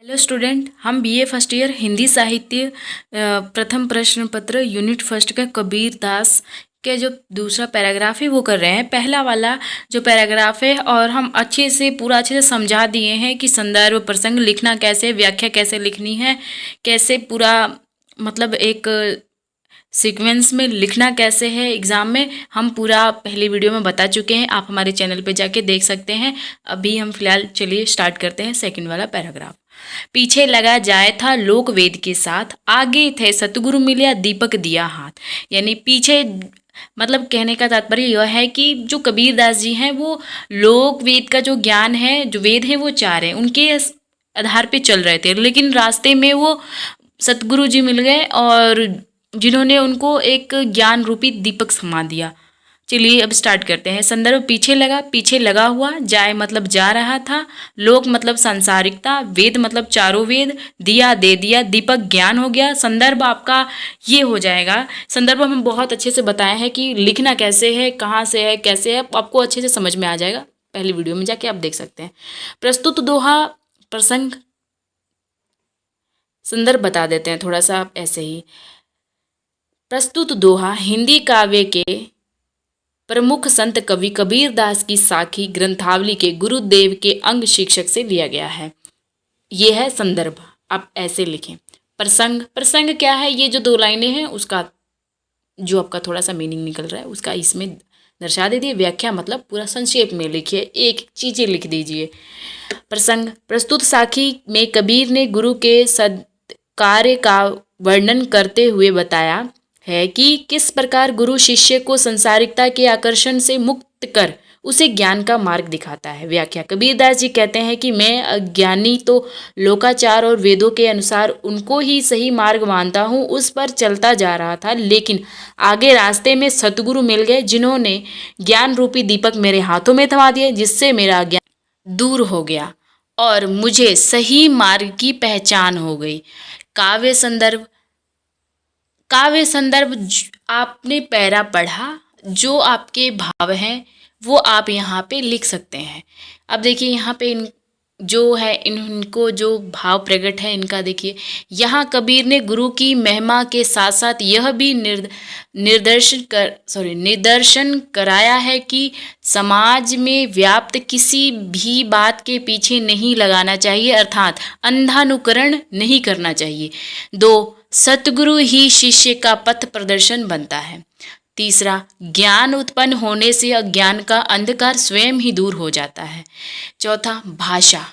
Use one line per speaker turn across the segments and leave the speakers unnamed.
Hello student, हम BA first year Hindi साहित्य प्रथम प्रश्न पत्र यूनिट फर्स्ट का कबीर दास के जो दूसरा पैराग्राफ है वो कर रहे हैं। पहला वाला जो पैराग्राफ है और हम अच्छे से समझा दिए हैं कि संदर्भ प्रसंग लिखना कैसे, व्याख्या कैसे लिखनी है, कैसे पूरा मतलब एक सीक्वेंस में लिखना कैसे है एग्ज़ाम में, हम पूरा पहली वीडियो में बता चुके हैं। आप हमारे चैनल पे जाके देख सकते हैं। अभी हम फिलहाल चलिए स्टार्ट करते हैं सेकंड वाला पैराग्राफ। पीछे लगा जाए था लोक वेद के साथ, आगे थे सतगुरु मिलिया दीपक दिया हाथ। यानी पीछे मतलब कहने का तात्पर्य यह है कि जो कबीर दास जी हैं वो लोक वेद का जो ज्ञान है, जो वेद हैं वो चार हैं, उनके आधार पे चल रहे थे, लेकिन रास्ते में वो सतगुरु जी मिल गए और जिन्होंने उनको एक ज्ञान रूपी दीपक समा दिया। चलिए अब स्टार्ट करते हैं। संदर्भ पीछे लगा, पीछे लगा हुआ, जाए मतलब जा रहा था, लोक मतलब सांसारिकता, वेद मतलब चारों वेद, दिया दे दिया, दीपक ज्ञान हो गया। संदर्भ आपका ये हो जाएगा। संदर्भ हम बहुत अच्छे से बताए हैं कि लिखना कैसे है, कहाँ से है, कैसे है, आपको अच्छे से समझ में आ जाएगा। पहली वीडियो में जाके आप देख सकते हैं। प्रस्तुत दोहा प्रसंग संदर्भ बता देते हैं थोड़ा सा आप ऐसे ही। प्रस्तुत दोहा हिंदी काव्य के प्रमुख संत कवि कबीर दास की साखी ग्रंथावली के गुरुदेव के अंग शिक्षक से लिया गया है। यह है संदर्भ। आप ऐसे लिखें। प्रसंग, प्रसंग क्या है? ये जो दो लाइनें हैं उसका जो आपका थोड़ा सा मीनिंग निकल रहा है उसका इसमें दर्शा दीजिए। व्याख्या मतलब पूरा संक्षेप में लिखिए, एक चीज़ें लिख दीजिए। प्रसंग, प्रस्तुत साखी में कबीर ने गुरु के सत्कार्य का वर्णन करते हुए बताया है कि किस प्रकार गुरु शिष्य को संसारिकता के आकर्षण से मुक्त कर उसे ज्ञान का मार्ग दिखाता है। व्याख्या, कबीरदास जी कहते हैं कि मैं अज्ञानी तो लोकाचार और वेदों के अनुसार उनको ही सही मार्ग मानता हूँ, उस पर चलता जा रहा था, लेकिन आगे रास्ते में सतगुरु मिल गए जिन्होंने ज्ञान रूपी दीपक मेरे हाथों में थमा दिए, जिससे मेरा अज्ञान दूर हो गया और मुझे सही मार्ग की पहचान हो गई। काव्य संदर्भ, काव्य संदर्भ आपने पैरा पढ़ा, जो आपके भाव हैं वो आप यहाँ पे लिख सकते हैं। अब देखिए यहाँ पे इन जो है इनको जो भाव प्रकट है इनका देखिए। यहाँ कबीर ने गुरु की महिमा के साथ साथ यह भी निदर्शन कराया है कि समाज में व्याप्त किसी भी बात के पीछे नहीं लगाना चाहिए, अर्थात अंधानुकरण नहीं करना चाहिए। 2, सतगुरु ही शिष्य का पथ प्रदर्शन बनता है। तीसरा, ज्ञान उत्पन्न होने से अज्ञान का अंधकार स्वयं ही दूर हो जाता है। चौथा, भाषा,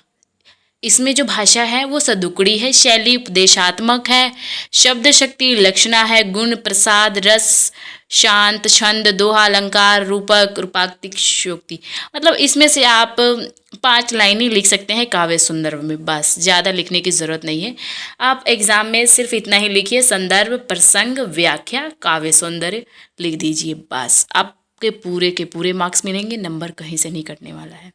इसमें जो भाषा है वो सदुकड़ी है, शैली उपदेशात्मक है, शब्द शक्ति लक्षणा है, गुण प्रसाद रस शांत छंद दोहा अलंकार रूपक रूपाक्तिक शोक्ति। मतलब इसमें से आप 5 लाइनें लिख सकते हैं काव्य संदर्भ में, बस ज़्यादा लिखने की ज़रूरत नहीं है। आप एग्ज़ाम में सिर्फ इतना ही लिखिए, संदर्भ प्रसंग व्याख्या काव्य सौंदर्य लिख दीजिए, बस आपके पूरे के पूरे मार्क्स मिलेंगे, नंबर कहीं से नहीं कटने वाला है।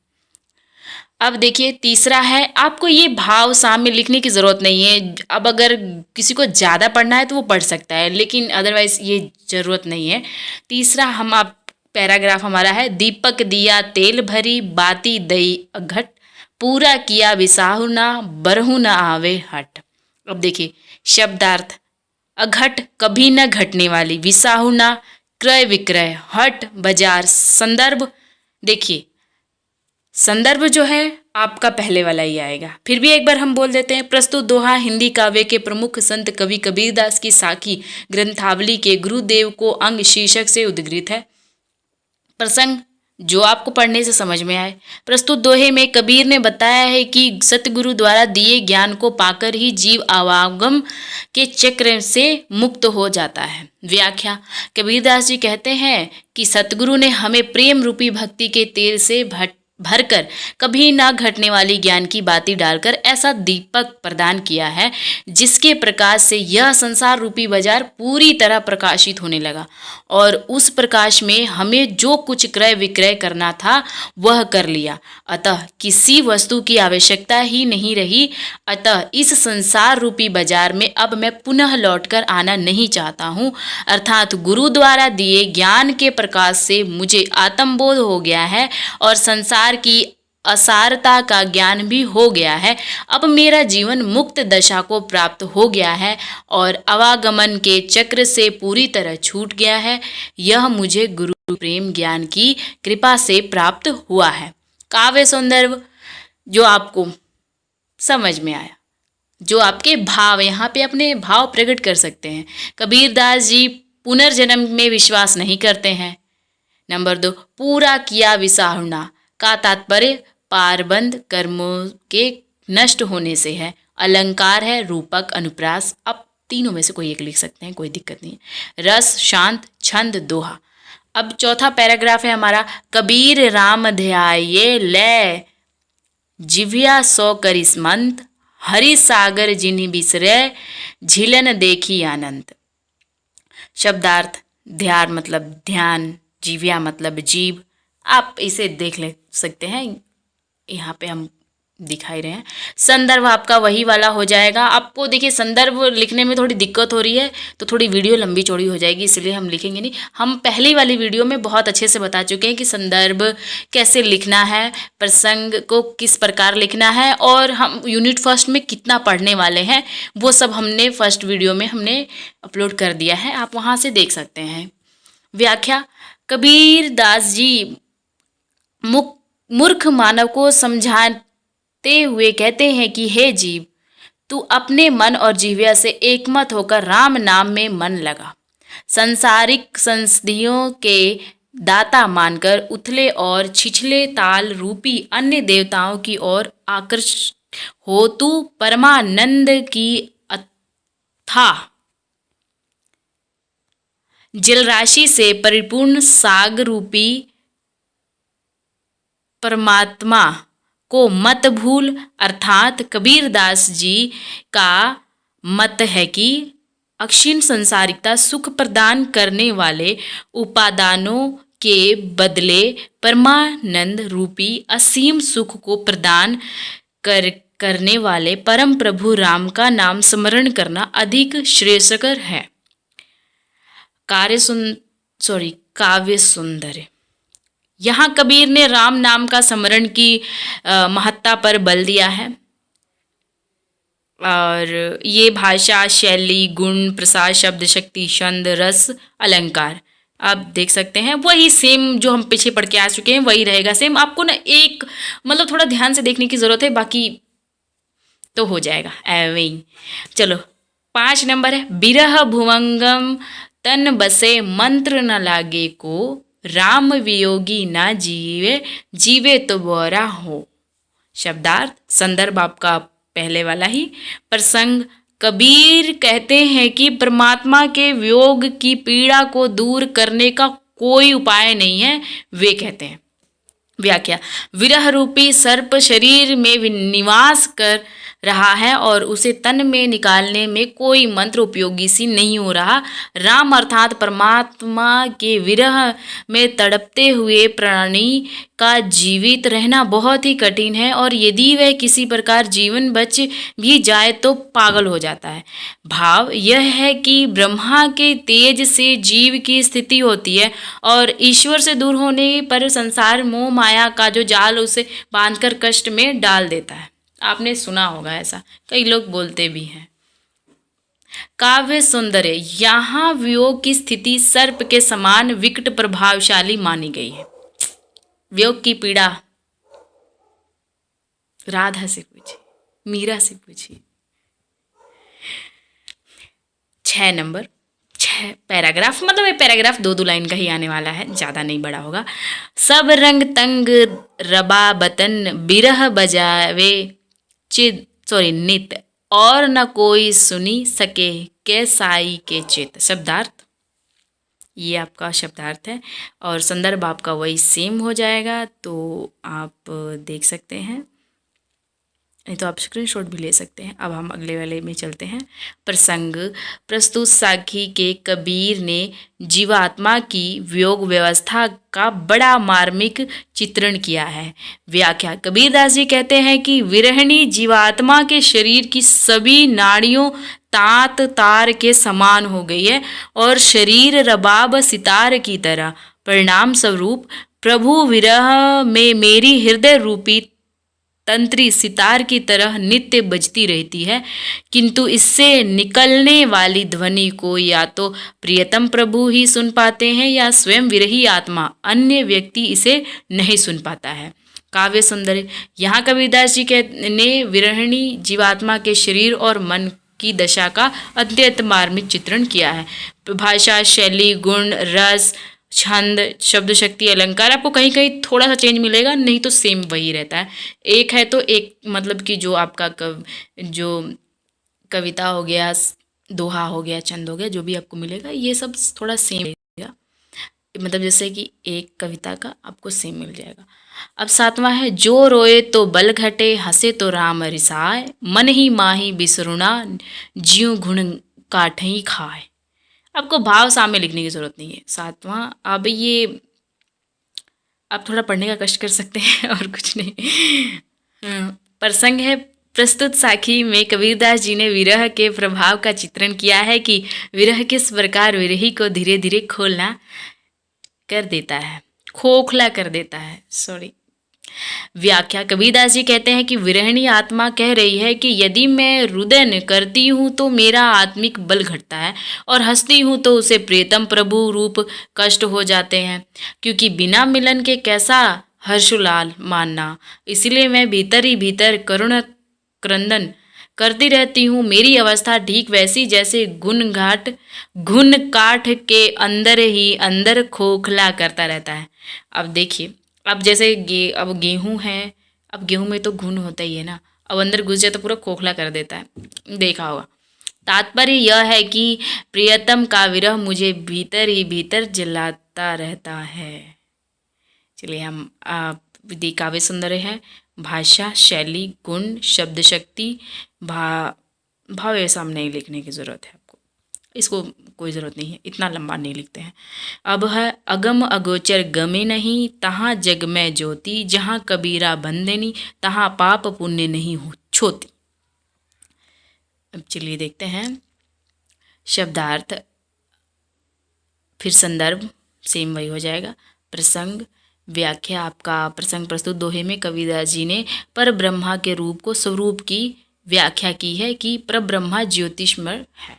अब देखिए तीसरा है, आपको ये भाव सामने लिखने की ज़रूरत नहीं है। अब अगर किसी को ज़्यादा पढ़ना है तो वो पढ़ सकता है, लेकिन अदरवाइज़ ये ज़रूरत नहीं है। तीसरा हम आप पैराग्राफ हमारा है, दीपक दिया तेल भरी बाती दई अघट, पूरा किया विसाहु ना बरहु न आवे हट। अब देखिए शब्दार्थ, अघट कभी न घटने वाली, विसाहु ना क्रय विक्रय, हट बाजार। संदर्भ देखिए, संदर्भ जो है आपका पहले वाला ही आएगा। फिर भी एक बार हम बोल देते हैं। प्रस्तुत दोहा हिंदी काव्य के प्रमुख संत कवि कबीरदास की साखी ग्रंथावली के गुरुदेव को अंग शीर्षक से उद्धृत है। प्रसंग जो आपको पढ़ने से समझ में आए। प्रस्तुत दोहे में कबीर ने बताया है कि सतगुरु द्वारा दिए ज्ञान को पाकर ही जीव आवागम के चक्र से मुक्त हो जाता है। व्याख्या, कबीरदास जी कहते हैं कि सतगुरु ने हमें प्रेम रूपी भक्ति के तेल से भरकर कभी ना घटने वाली ज्ञान की बाती डालकर ऐसा दीपक प्रदान किया है जिसके प्रकाश से यह संसार रूपी बाजार पूरी तरह प्रकाशित होने लगा, और उस प्रकाश में हमें जो कुछ क्रय विक्रय करना था वह कर लिया। अतः किसी वस्तु की आवश्यकता ही नहीं रही। अतः इस संसार रूपी बाजार में अब मैं पुनः लौटकर आना नहीं चाहता हूँ, अर्थात गुरु द्वारा दिए ज्ञान के प्रकाश से मुझे आत्मबोध हो गया है और संसार की असारता का ज्ञान भी हो गया है। अब मेरा जीवन मुक्त दशा को प्राप्त हो गया है और अवागमन के चक्र से पूरी तरह छूट गया है। यह मुझे गुरु प्रेम ज्ञान की कृपा से प्राप्त हुआ है। काव्य सौंदर्य जो आपको समझ में आया, जो आपके भाव, यहाँ पे अपने भाव प्रकट कर सकते हैं। कबीरदास जी पुनर्जन्म में विश्वास नहीं करते हैं। नंबर 2, पूरा किया विसाहुना का तात्पर्य पारबंध कर्मों के नष्ट होने से है। अलंकार है रूपक, अनुप्रास। अब तीनों में से कोई एक लिख सकते हैं, कोई दिक्कत नहीं है। रस, शांत, छंद, दोहा। अब चौथा पैराग्राफ है हमारा, कबीर राम ध्याये ले जिव्या सौ करिस्मंत, हरि सागर जिन्हि बिसरे झिलन देखी आनंद। शब्दार्थ, ध्यान मतलब ध्यान, जीव्या मतलब जीव। आप इसे देख ले सकते हैं, यहाँ पे हम दिखाई रहे हैं। संदर्भ आपका वही वाला हो जाएगा। आपको देखिए संदर्भ लिखने में थोड़ी दिक्कत हो रही है तो थोड़ी वीडियो लंबी चौड़ी हो जाएगी, इसलिए हम लिखेंगे नहीं। हम पहली वाली वीडियो में बहुत अच्छे से बता चुके हैं कि संदर्भ कैसे लिखना है, प्रसंग को किस प्रकार लिखना है, और हम यूनिट फर्स्ट में कितना पढ़ने वाले हैं वो सब हमने फर्स्ट वीडियो में हमने अपलोड कर दिया है, आप वहाँ से देख सकते हैं। व्याख्या, कबीरदास जी मूर्ख मानव को समझाते हुए कहते हैं कि हे जीव, तू अपने मन और जीव्या से एकमत होकर राम नाम में मन लगा। सांसारिक संसिद्धियों के दाता मानकर उथले और छिछले ताल रूपी अन्य देवताओं की ओर आकर्षित हो तू परमानंद की अथाह जलराशि से परिपूर्ण सागर रूपी परमात्मा को मत भूल। अर्थात कबीरदास जी का मत है कि अक्षीण संसारिकता सुख प्रदान करने वाले उपादानों के बदले परमानंद रूपी असीम सुख को प्रदान करने वाले परम प्रभु राम का नाम स्मरण करना अधिक श्रेयस्कर है। काव्य सुंदर। यहाँ कबीर ने राम नाम का स्मरण की महत्ता पर बल दिया है, और ये भाषा, शैली, गुण, प्रसाद, शब्द शक्ति, छंद, रस, अलंकार आप देख सकते हैं। वही सेम जो हम पीछे पढ़ के आ चुके हैं वही रहेगा सेम। आपको ना एक मतलब थोड़ा ध्यान से देखने की ज़रूरत है, बाकी तो हो जाएगा ऐवे ही। चलो 5 नंबर है, बिरह भुवंगम तन बसे मंत्र न लागे को, राम वियोगी ना जीवे जीवे तो बोरा हो। शब्दार्थ, संदर्भ आपका पहले वाला ही। प्रसंग, कबीर कहते हैं कि परमात्मा के वियोग की पीड़ा को दूर करने का कोई उपाय नहीं है, वे कहते हैं। व्याख्या, विरह रूपी सर्प शरीर में निवास कर रहा है और उसे तन में निकालने में कोई मंत्र उपयोगी सी नहीं हो रहा। राम अर्थात परमात्मा के विरह में तड़पते हुए प्राणी का जीवित रहना बहुत ही कठिन है, और यदि वह किसी प्रकार जीवन बच भी जाए तो पागल हो जाता है। भाव यह है कि ब्रह्मा के तेज से जीव की स्थिति होती है और ईश्वर से दूर होने पर संसार मोह माया का जो जाल उसे बांधकर कष्ट में डाल देता है। आपने सुना होगा ऐसा, कई लोग बोलते भी हैं। काव्य सौंदर्य, यहाँ वियोग की स्थिति सर्प के समान विकट प्रभावशाली मानी गई है। वियोग की पीड़ा राधा से पूछिए, मीरा से पूछिए। 6 नंबर, 6 पैराग्राफ, मतलब ये पैराग्राफ 2 लाइन का ही आने वाला है, ज़्यादा नहीं बड़ा होगा। सब रंग तंग रबा बतन बिरह बजावे नित, और न कोई सुनी सके के साई के चित। शब्दार्थ, ये आपका शब्दार्थ है, और संदर्भ आपका वही सेम हो जाएगा, तो आप देख सकते हैं, नहीं तो आप स्क्रीनशॉट भी ले सकते हैं। अब हम अगले वाले में चलते हैं। प्रसंग, प्रस्तुत साखी के कबीर ने जीवात्मा की वियोग व्यवस्था का बड़ा मार्मिक चित्रण किया है। व्याख्या, कबीरदास जी कहते हैं कि विरहिणी जीवात्मा के शरीर की सभी नाड़ियों तात तार के समान हो गई है और शरीर रबाब सितार की तरह। परिणाम स्वरूप प्रभु विरह में मेरी हृदय रूपी तंत्री सितार की तरह नित्य बजती रहती है, किंतु इससे निकलने वाली ध्वनि को या तो प्रियतम प्रभु ही सुन पाते हैं या स्वयं विरही आत्मा अन्य व्यक्ति इसे नहीं सुन पाता है। काव्य सुंदरी, यहाँ कबीरदास जी ने विरहिणी जीवात्मा के शरीर और मन की दशा का अत्यंत मार्मिक चित्रण किया है। भाषा, शैली, गुण, रस, छंद, शब्द शक्ति, अलंकार आपको कहीं कहीं थोड़ा सा चेंज मिलेगा, नहीं तो सेम वही रहता है। एक है तो एक, मतलब कि जो आपका जो कविता हो गया, दोहा हो गया, छंद हो गया, जो भी आपको मिलेगा ये सब थोड़ा सेम मिलेगा, मतलब जैसे कि एक कविता का आपको सेम मिल जाएगा। अब सातवां है, जो रोए तो बल घटे, हंसे तो राम रिसाए, मन ही माही बिसरुणा, ज्यों गुण काठई खाए। आपको भाव सामने लिखने की जरूरत नहीं है। सातवां, अब ये आप थोड़ा पढ़ने का कष्ट कर सकते हैं और कुछ नहीं। प्रसंग है, प्रस्तुत साखी में कबीरदास जी ने विरह के प्रभाव का चित्रण किया है कि विरह किस प्रकार विरही को धीरे धीरे खोखला कर देता है। व्याख्या, कबीरदास जी कहते हैं कि विरहिणी आत्मा कह रही है कि यदि मैं रुदन करती हूँ तो मेरा आत्मिक बल घटता है और हंसती हूँ तो उसे प्रियतम प्रभु रूप कष्ट हो जाते हैं, क्योंकि बिना मिलन के कैसा हर्षुलाल मानना, इसलिए मैं भीतर ही भीतर करुण क्रंदन करती रहती हूँ। मेरी अवस्था ठीक वैसी जैसे घुन काठ के अंदर ही अंदर खोखला करता रहता है। अब देखिए, अब जैसे अब गेहूं है, अब गेहूं में तो घुन होता ही है ना, अब अंदर घुस जाए तो पूरा खोखला कर देता है, देखा होगा। तात्पर्य यह है कि प्रियतम का विरह मुझे भीतर ही भीतर जलाता रहता है। चलिए हम काव्य सुंदर है, भाषा, शैली, गुण, शब्द शक्ति, भाव ऐसा नहीं लिखने की ज़रूरत है आपको, इसको कोई ज़रूरत नहीं है, इतना लंबा नहीं लिखते हैं। अब है, अगम अगोचर गमे नहीं, तहाँ जग में ज्योति, जहाँ कबीरा बंदनी, तहाँ पाप पुण्य नहीं हो छोती। अब चलिए देखते हैं शब्दार्थ, फिर संदर्भ सेम वही हो जाएगा। प्रसंग, व्याख्या, आपका प्रसंग प्रस्तुत दोहे में कबीरदास जी ने पर ब्रह्मा के रूप को स्वरूप की व्याख्या की है कि पर ब्रह्मा ज्योतिषमय है।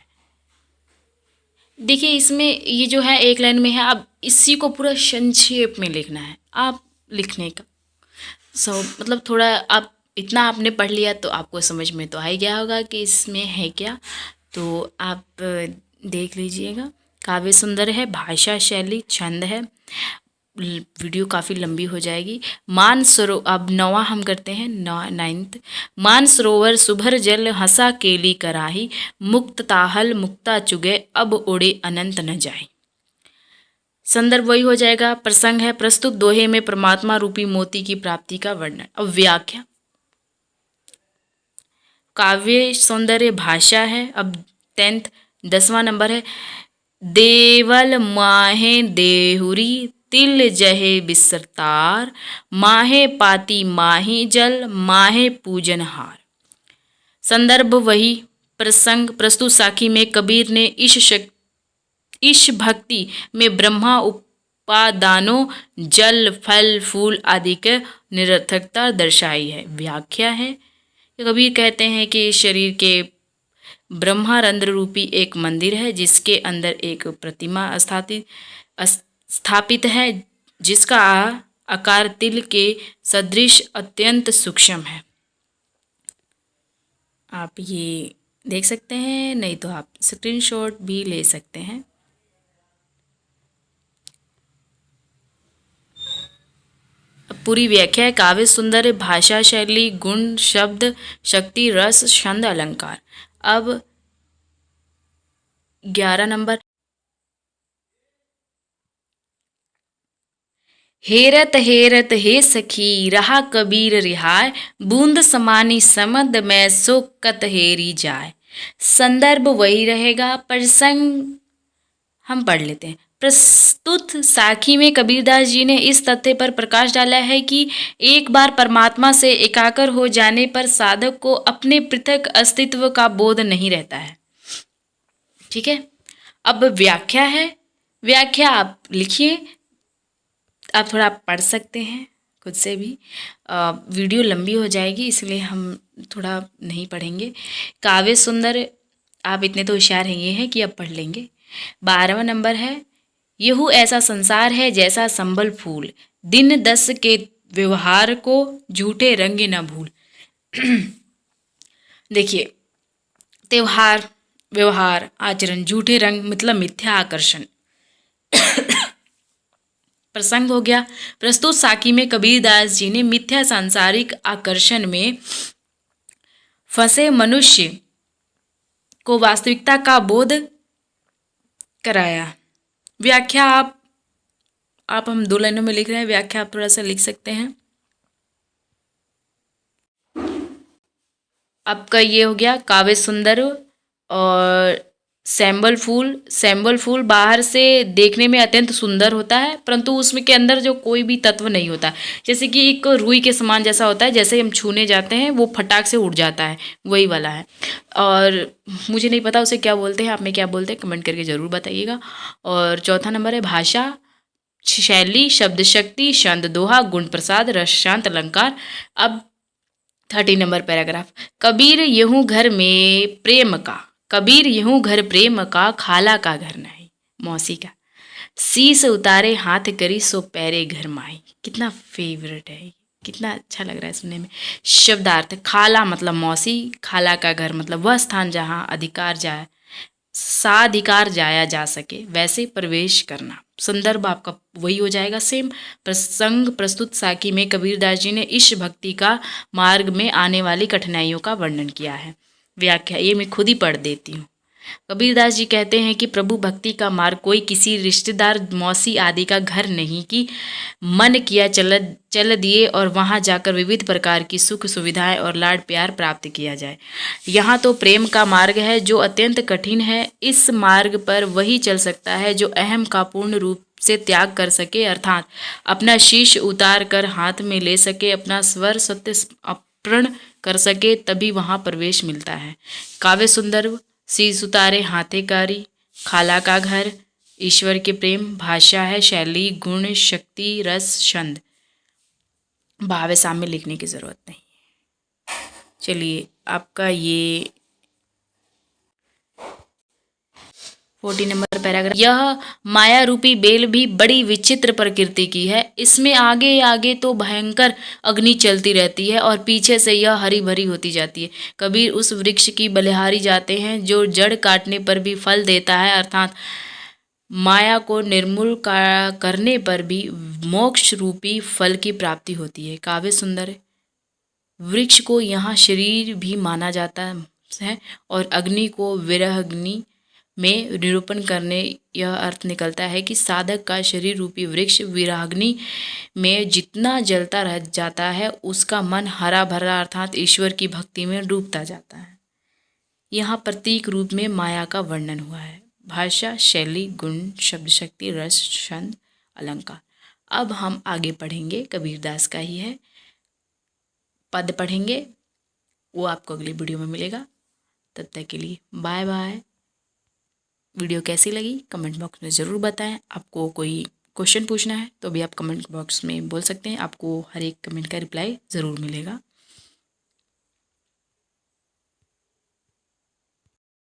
देखिए इसमें ये जो है एक लाइन में है, अब इसी को पूरा संक्षेप में लिखना है। आप लिखने का मतलब थोड़ा आप इतना आपने पढ़ लिया तो आपको समझ में तो आ ही गया होगा कि इसमें है क्या, तो आप देख लीजिएगा। काव्य सुंदर है, भाषा, शैली, छंद है। वीडियो काफ़ी लंबी हो जाएगी। अब 9वां हम करते हैं, 9th। मान सरोवर सुभर जल, हंसा केली कराही, मुक्त ताहल मुक्ता चुगे, अब उड़े अनंत न जाए। संदर्भ वही हो जाएगा। प्रसंग है, प्रस्तुत दोहे में परमात्मा रूपी मोती की प्राप्ति का वर्णन। अब व्याख्या, काव्य सौंदर्य, भाषा है। अब 10वां नंबर है, देवल माहे देहुरी, तिल जहे बिसरतार, माहे पाती माही जल, माहे पूजनहार। संदर्भ वही। प्रसंग, प्रस्तुत साखी में कबीर ने ईश भक्ति में ब्रह्मा उपादानों जल फल फूल आदि के निरर्थकता दर्शाई है। व्याख्या है, कबीर कहते हैं कि शरीर के ब्रह्मारंध्र रूपी एक मंदिर है जिसके अंदर एक प्रतिमा स्थापित है जिसका आकार तिल के सदृश अत्यंत सूक्ष्म है। आप ये देख सकते हैं, नहीं तो आप स्क्रीनशॉट भी ले सकते हैं। पूरी व्याख्या है, काव्य सुंदर, भाषा, शैली, गुण, शब्द शक्ति, रस, छंद, अलंकार। अब 11 नंबर, हेरत हेरत हे सखी, रहा कबीर रिहाय, बूंद समानी समद में सो कत हेरी जाए। संदर्भ वही रहेगा। प्रसंग हम पढ़ लेते हैं। प्रस्तुत साखी में कबीरदास जी ने इस तथ्य पर प्रकाश डाला है कि एक बार परमात्मा से एकाकार हो जाने पर साधक को अपने पृथक अस्तित्व का बोध नहीं रहता है। ठीक है, अब व्याख्या है। व्याख्या आप लिखिए, आप थोड़ा पढ़ सकते हैं खुद से भी। वीडियो लंबी हो जाएगी, इसलिए हम थोड़ा नहीं पढ़ेंगे। काव्य सुंदर, आप इतने तो होशियार हैं ये हैं कि अब पढ़ लेंगे। 12वां नंबर है, यहू ऐसा संसार है जैसा संबल फूल, दिन 10 के व्यवहार को झूठे रंग न भूल। देखिए, त्योहार, व्यवहार, आचरण, झूठे रंग मतलब मिथ्या आकर्षण। प्रसंग हो गया, प्रस्तुत साखी में कबीरदास जी ने मिथ्या सांसारिक आकर्षण में फंसे मनुष्य को वास्तविकता का बोध कराया। व्याख्या आप हम 2 लाइनों में लिख रहे हैं, व्याख्या आप थोड़ा सा लिख सकते हैं। आपका ये हो गया काव्य सुंदर और सैम्बल फूल बाहर से देखने में अत्यंत सुंदर होता है, परंतु उसमें के अंदर जो कोई भी तत्व नहीं होता। जैसे कि एक रुई के समान जैसा होता है, जैसे हम छूने जाते हैं वो फटाक से उड़ जाता है, वही वाला है। और मुझे नहीं पता उसे क्या बोलते हैं, आप में क्या बोलते हैं कमेंट करके ज़रूर बताइएगा। और चौथा नंबर है भाषा, शैली, शब्द शक्ति, छंद, दोहा, गुण प्रसाद, रस शांत, अलंकार। अब 30 नंबर पैराग्राफ, कबीर यूं घर में प्रेम का, कबीर यूं घर प्रेम का, खाला का घर नहीं, मौसी का, शीस उतारे हाथ करी सो पैरे घर माई। कितना फेवरेट है, कितना अच्छा लग रहा है सुनने में। शब्दार्थ, खाला मतलब मौसी, खाला का घर मतलब वह स्थान जहाँ अधिकार जाए, साधिकार जाया जा सके वैसे प्रवेश करना। संदर्भ आपका वही हो जाएगा सेम। प्रसंग, प्रस्तुत साखी में कबीरदास जी ने ईश भक्ति का मार्ग में आने वाली कठिनाइयों का वर्णन किया है। व्याख्या ये मैं खुद ही पढ़ देती हूँ। कबीरदास जी कहते हैं कि प्रभु भक्ति का मार्ग कोई किसी रिश्तेदार, मौसी आदि का घर नहीं कि मन किया चल दिए और वहां जाकर विविध प्रकार की सुख सुविधाएं और लाड प्यार प्राप्त किया जाए। यहाँ तो प्रेम का मार्ग है जो अत्यंत कठिन है। इस मार्ग पर वही चल सकता है जो अहम का पूर्ण रूप से त्याग कर सके, अर्थात अपना शीश उतार कर हाथ में ले सके, अपना स्वर सत्य अपर्ण कर सके, तभी वहाँ प्रवेश मिलता है। काव्य सुंदर, शीश उतारे हाथे कारी, खाला का घर, ईश्वर के प्रेम, भाषा है, शैली, गुण, शक्ति, रस, छंद। भाव सामने लिखने की जरूरत नहीं। चलिए आपका ये 40 नंबर पैराग्राफ, यह माया रूपी बेल भी बड़ी विचित्र प्रकृति की है। इसमें आगे आगे तो भयंकर अग्नि चलती रहती है और पीछे से यह हरी भरी होती जाती है। कबीर उस वृक्ष की बलिहारी जाते हैं जो जड़ काटने पर भी फल देता है, अर्थात माया को निर्मूल करने पर भी मोक्ष रूपी फल की प्राप्ति होती है। काव्य सुंदर, वृक्ष को यहाँ शरीर भी माना जाता है और अग्नि को विरहाग्नि में निरूपण करने यह अर्थ निकलता है कि साधक का शरीर रूपी वृक्ष विरहाग्नि में जितना जलता रह जाता है उसका मन हरा भरा अर्थात ईश्वर की भक्ति में डूबता जाता है। यहाँ प्रतीक रूप में माया का वर्णन हुआ है। भाषा, शैली, गुण, शब्द शक्ति, रस, छंद, अलंकार। अब हम आगे पढ़ेंगे, कबीरदास का ही है, पद पढ़ेंगे, वो आपको अगली वीडियो में मिलेगा। तब तक के लिए बाय बाय। वीडियो कैसी लगी कमेंट बॉक्स में ज़रूर बताएं। आपको कोई क्वेश्चन पूछना है तो भी आप कमेंट बॉक्स में बोल सकते हैं, आपको हर एक कमेंट का रिप्लाई ज़रूर मिलेगा।